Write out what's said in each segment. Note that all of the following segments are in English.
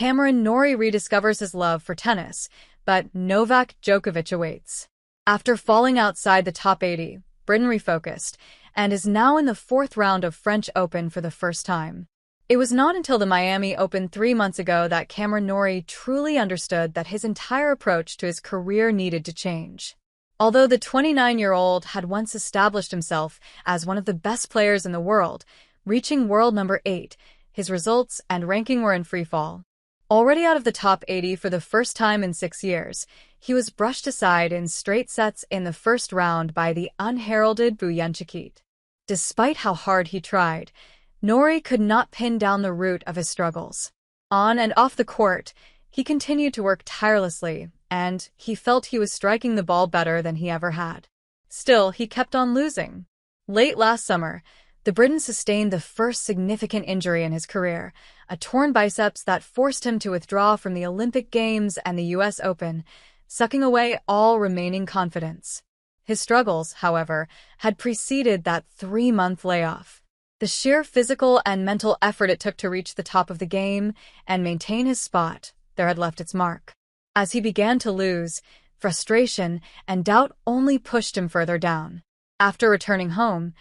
Cameron Norrie rediscovers his love for tennis, but Novak Djokovic awaits. After falling outside the top 80, Britain refocused, and is now in the fourth round of French Open for the first time. It was not until the Miami Open 3 months ago that Cameron Norrie truly understood that his entire approach to his career needed to change. Although the 29-year-old had once established himself as one of the best players in the world, reaching world number 8, his results and ranking were in freefall. Already out of the top 80 for the first time in 6 years, he was brushed aside in straight sets in the first round by the unheralded Djokovic. Despite how hard he tried, Norrie could not pin down the root of his struggles. On and off the court, he continued to work tirelessly, and he felt he was striking the ball better than he ever had. Still, he kept on losing. Late last summer, the Briton sustained the first significant injury in his career, a torn biceps that forced him to withdraw from the Olympic Games and the US Open, sucking away all remaining confidence. His struggles, however, had preceded that 3-month layoff. The sheer physical and mental effort it took to reach the top of the game and maintain his spot there had left its mark. As he began to lose, frustration and doubt only pushed him further down. After returning home,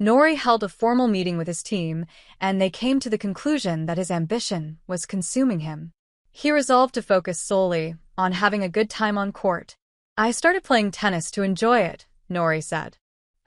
Norrie held a formal meeting with his team, and they came to the conclusion that his ambition was consuming him. He resolved to focus solely on having a good time on court. "I started playing tennis to enjoy it," Norrie said.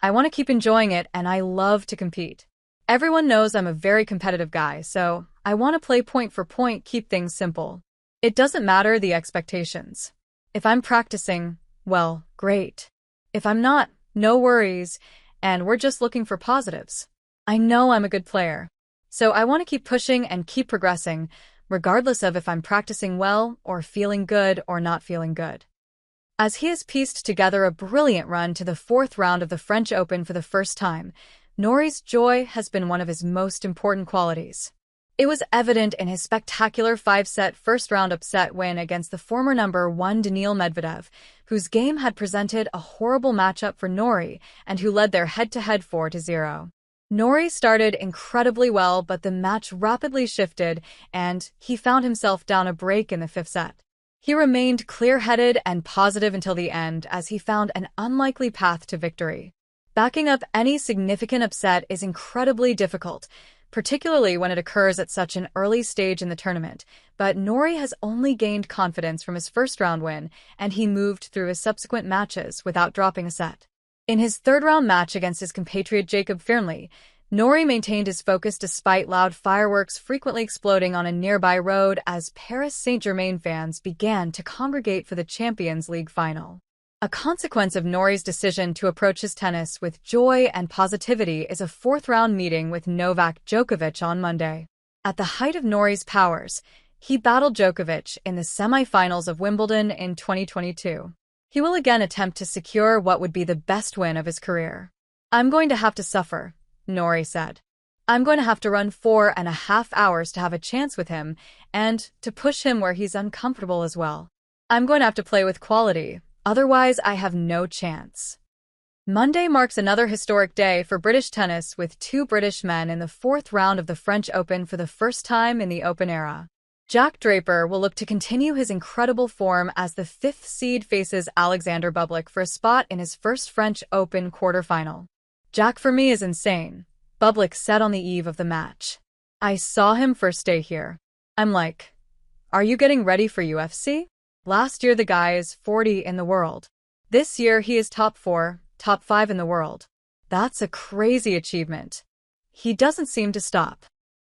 "I want to keep enjoying it, and I love to compete. Everyone knows I'm a very competitive guy, so I want to play point for point, keep things simple. It doesn't matter the expectations. If I'm practicing, well, great. If I'm not, no worries, and we're just looking for positives. I know I'm a good player, so I want to keep pushing and keep progressing, regardless of if I'm practicing well or feeling good or not feeling good." As he has pieced together a brilliant run to the fourth round of the French Open for the first time, Norrie's joy has been one of his most important qualities. It was evident in his spectacular 5-set first-round upset win against the former number 1 Daniil Medvedev, whose game had presented a horrible matchup for Norrie and who led their head-to-head 4-0. Norrie started incredibly well, but the match rapidly shifted, and he found himself down a break in the 5th set. He remained clear-headed and positive until the end as he found an unlikely path to victory. Backing up any significant upset is incredibly difficult, particularly when it occurs at such an early stage in the tournament, but Norrie has only gained confidence from his first-round win, and he moved through his subsequent matches without dropping a set. In his third-round match against his compatriot Jacob Fearnley, Norrie maintained his focus despite loud fireworks frequently exploding on a nearby road as Paris Saint-Germain fans began to congregate for the Champions League final. A consequence of Norrie's decision to approach his tennis with joy and positivity is a fourth-round meeting with Novak Djokovic on Monday. At the height of Norrie's powers, he battled Djokovic in the semi-finals of Wimbledon in 2022. He will again attempt to secure what would be the best win of his career. "I'm going to have to suffer," Norrie said. "I'm going to have to run 4.5 hours to have a chance with him and to push him where he's uncomfortable as well. I'm going to have to play with quality. Otherwise, I have no chance." Monday marks another historic day for British tennis with 2 British men in the fourth round of the French Open for the first time in the Open era. Jack Draper will look to continue his incredible form as the 5th seed faces Alexander Bublik for a spot in his first French Open quarterfinal. "Jack for me is insane," Bublik said on the eve of the match. "I saw him first day here. I'm like, are you getting ready for UFC? Last year the guy is 40 in the world. This year he is top 4, top 5 in the world. That's a crazy achievement. He doesn't seem to stop."